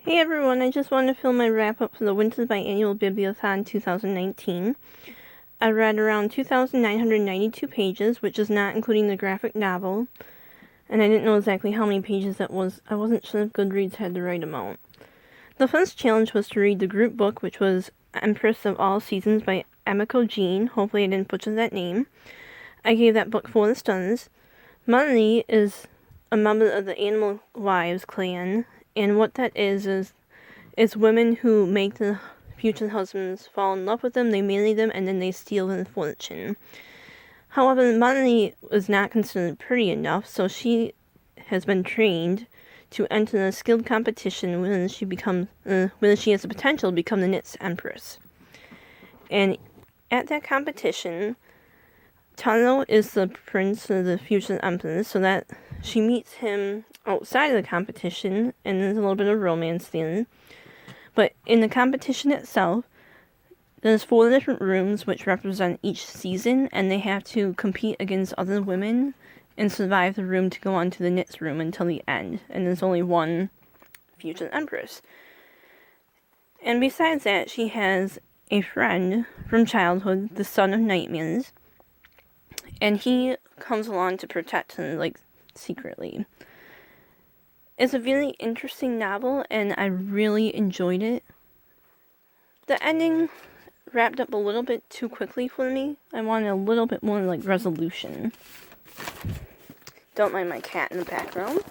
Hey everyone, I just wanted to film my wrap up for the Winter Biannual Bibliothon 2019. I read around 2,992 pages, which is not including the graphic novel, and I didn't know exactly how many pages that was. I wasn't sure if Goodreads had the right amount. The first challenge was to read the group book, which was Empress of All Seasons by Emiko Jean. Hopefully I didn't butcher that name. I gave that book 4 stars. Melanie is a member of the Animal Wives clan, and what that is women who make the future husbands fall in love with them, they marry them, and then they steal their fortune. However, Melanie is not considered pretty enough, so she has been trained to enter a skilled competition when she has the potential to become the Knit's Empress. And at that competition, Tano is the prince of the future empress, so that she meets him outside of the competition, and there's a little bit of romance there. But in the competition itself, there's 4 different rooms which represent each season, and they have to compete against other women and survive the room to go on to the Knit's room until the end. And there's only one future empress. And besides that, she has a friend from childhood, the son of nightmares, and he comes along to protect her, secretly. It's a really interesting novel, and I really enjoyed it. The ending wrapped up a little bit too quickly for me. I wanted a little bit more, resolution. Don't mind my cat in the background.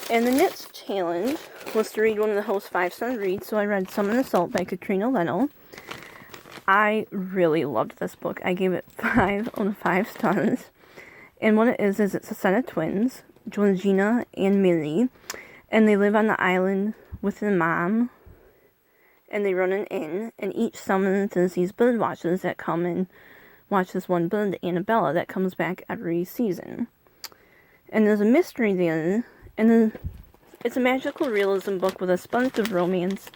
And the Knits challenge was to read one of the host's 5-star reads, so I read Summer Assault by Katrina Leno. I really loved this book. I gave it 5 out of 5 stars. And what it is it's a set of twins, Georgina and Millie, and they live on the island with their mom, and they run an inn, and each summer there's these bird watchers that come and watch this one bird, Annabella, that comes back every season. And there's a mystery there, and it's a magical realism book with a spark of romance,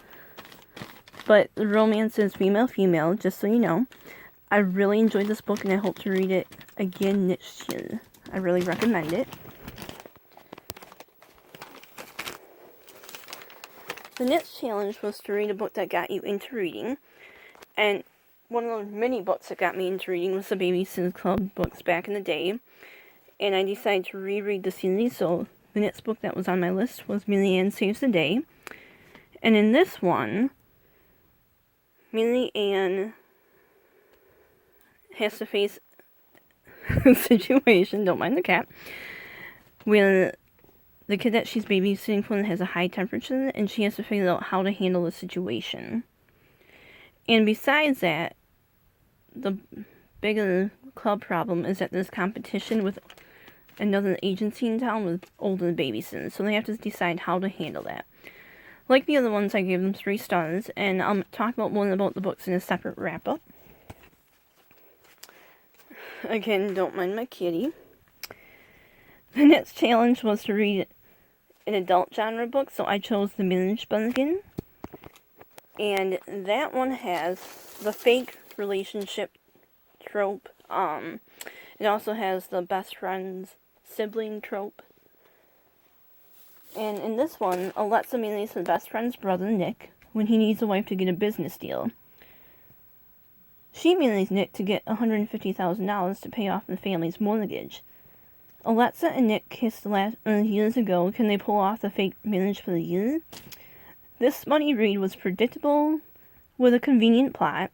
but the romance is female-female, just so you know. I really enjoyed this book, and I hope to read it again next year. I really recommend it. The Knits challenge was to read a book that got you into reading, and one of the many books that got me into reading was the Babysitters Club books back in the day, and I decided to reread the series, so the Knits book that was on my list was Millie Ann Saves the Day, and in this one, Millie Ann has to face a situation, don't mind the cat, where the kid that she's babysitting for has a high temperature, and she has to figure out how to handle the situation. And besides that, the bigger club problem is that there's competition with another agency in town with older babysitters, so they have to decide how to handle that. Like the other ones, I gave them 3 stars, and I'll talk about more about the books in a separate wrap-up. Again, don't mind my kitty. The next challenge was to read an adult genre book, so I chose The Marriage Bargain. And that one has the fake relationship trope. It also has the best friend's sibling trope. And in this one, Alexa marries her best friend's brother, Nick, when he needs a wife to get a business deal. She marries Nick to get $150,000 to pay off the family's mortgage. Alexa and Nick kissed years ago. Can they pull off the fake marriage for the year? This smutty read was predictable with a convenient plot.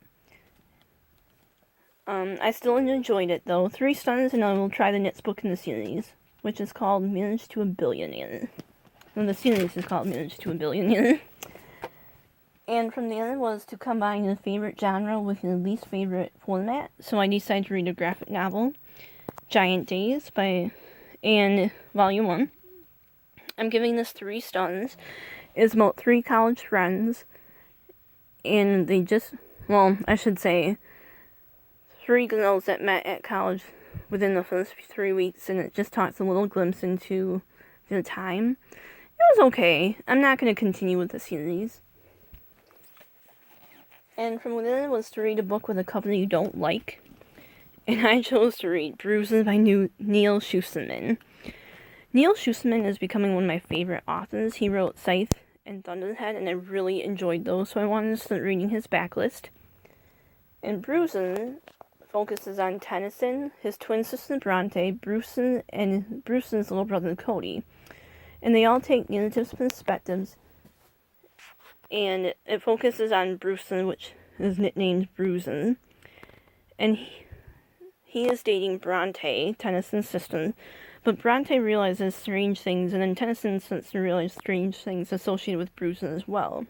I still enjoyed it though. 3 stars, and I will try the Knits book in the series, which is called Marriage to a Billionaire. And the series is called Marriage to a Billionaire. And from there was to combine your favorite genre with your least favorite format. So I decided to read a graphic novel, Giant Days and Volume 1. I'm giving this 3 stars. It's about 3 college friends, and they I should say 3 girls that met at college within the first 3 weeks, and it just talks a little glimpse into their time. It was okay. I'm not going to continue with the series. And from within was to read a book with a cover you don't like. And I chose to read Bruises by Neil Schusterman. Neil Schusterman is becoming one of my favorite authors. He wrote Scythe and Thunderhead, and I really enjoyed those, so I wanted to start reading his backlist. And Bruisen focuses on Tennyson, his twin sister Bronte, Bruisen, and Bruisen's little brother Cody. And they all take narrative perspectives, and it focuses on Bruisen, which is nicknamed Bruisen. And he is dating Bronte, Tennyson's sister, but Bronte realizes strange things, and then Tennyson starts to realize strange things associated with Bruisen as well.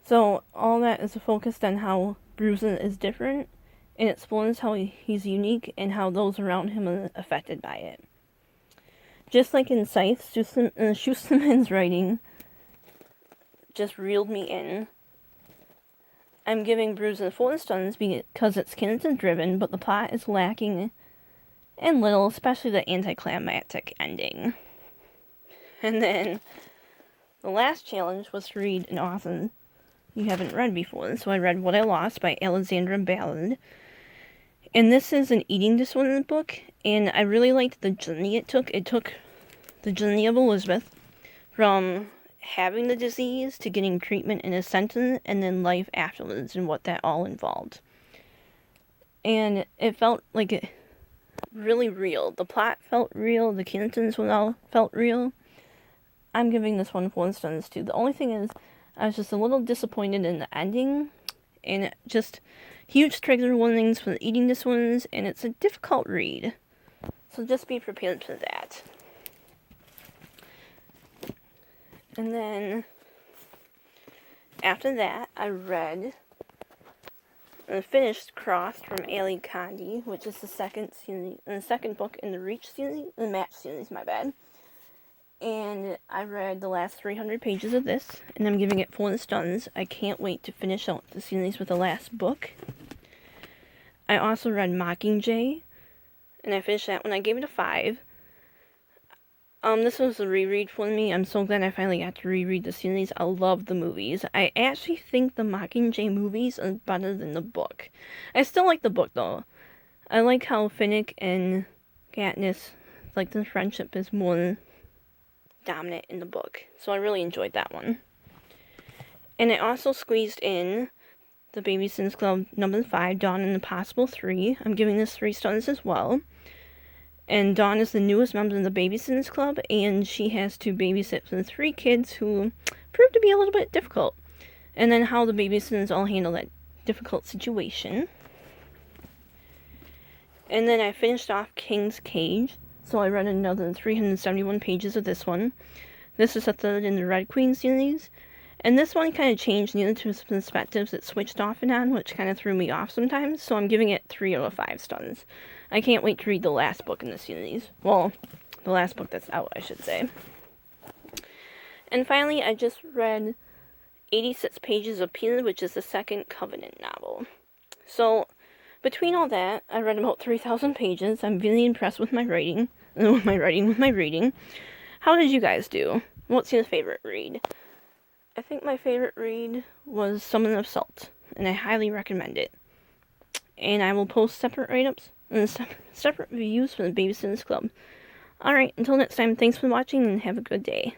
So all that is focused on how Bruisen is different, and explores how he's unique and how those around him are affected by it. Just like in Scythe, Schusterman's writing just reeled me in. I'm giving Bruisen 4 stars because it's character-driven, but the plot is lacking in little, especially the anticlimactic ending. And then the last challenge was to read an author you haven't read before, so I read What I Lost by Alexandra Ballard. And this is an eating disorder book, and I really liked the journey it took. It took the journey of Elizabeth from having the disease to getting treatment in a center, and then life afterwards and what that all involved. And it felt like it really real. The plot felt real, the characters all felt real. I'm giving this one 4 stars too. The only thing is, I was just a little disappointed in the ending, and just huge trigger warnings for the eating disorders, and it's a difficult read. So just be prepared for that. And then, after that, I read and finished Crossed from Ali Condi, which is the second book in the Reach series, the Match series, my bad. And I read the last 300 pages of this, and I'm giving it 4 stars. I can't wait to finish out the series with the last book. I also read Mockingjay, and I finished that one. I gave it a 5. This was a reread for me. I'm so glad I finally got to reread the series. I love the movies. I actually think the Mockingjay movies are better than the book. I still like the book, though. I like how Finnick and Katniss, like, the friendship is more dominant in the book. So I really enjoyed that one. And I also squeezed in the Babysitters Club number 5, Dawn and the Possible 3. I'm giving this 3 stars as well. And Dawn is the newest member of the Babysitters Club, and she has to babysit for 3 kids who prove to be a little bit difficult. And then how the babysitters all handle that difficult situation. And then I finished off King's Cage, so I read another 371 pages of this one. This is the 3rd in the Red Queen series. And this one kind of changed the other perspectives. It switched off and on, which kind of threw me off sometimes, so I'm giving it 3 out of 5 stars. I can't wait to read the last book in the series. Well, the last book that's out, I should say. And finally, I just read 86 pages of Peter, which is the 2nd Covenant novel. So, between all that, I read about 3,000 pages. I'm really impressed with my reading. How did you guys do? What's your favorite read? I think my favorite read was Summer of Salt, and I highly recommend it. And I will post separate write-ups and separate reviews for the Babysitters Club. Alright, until next time, thanks for watching and have a good day.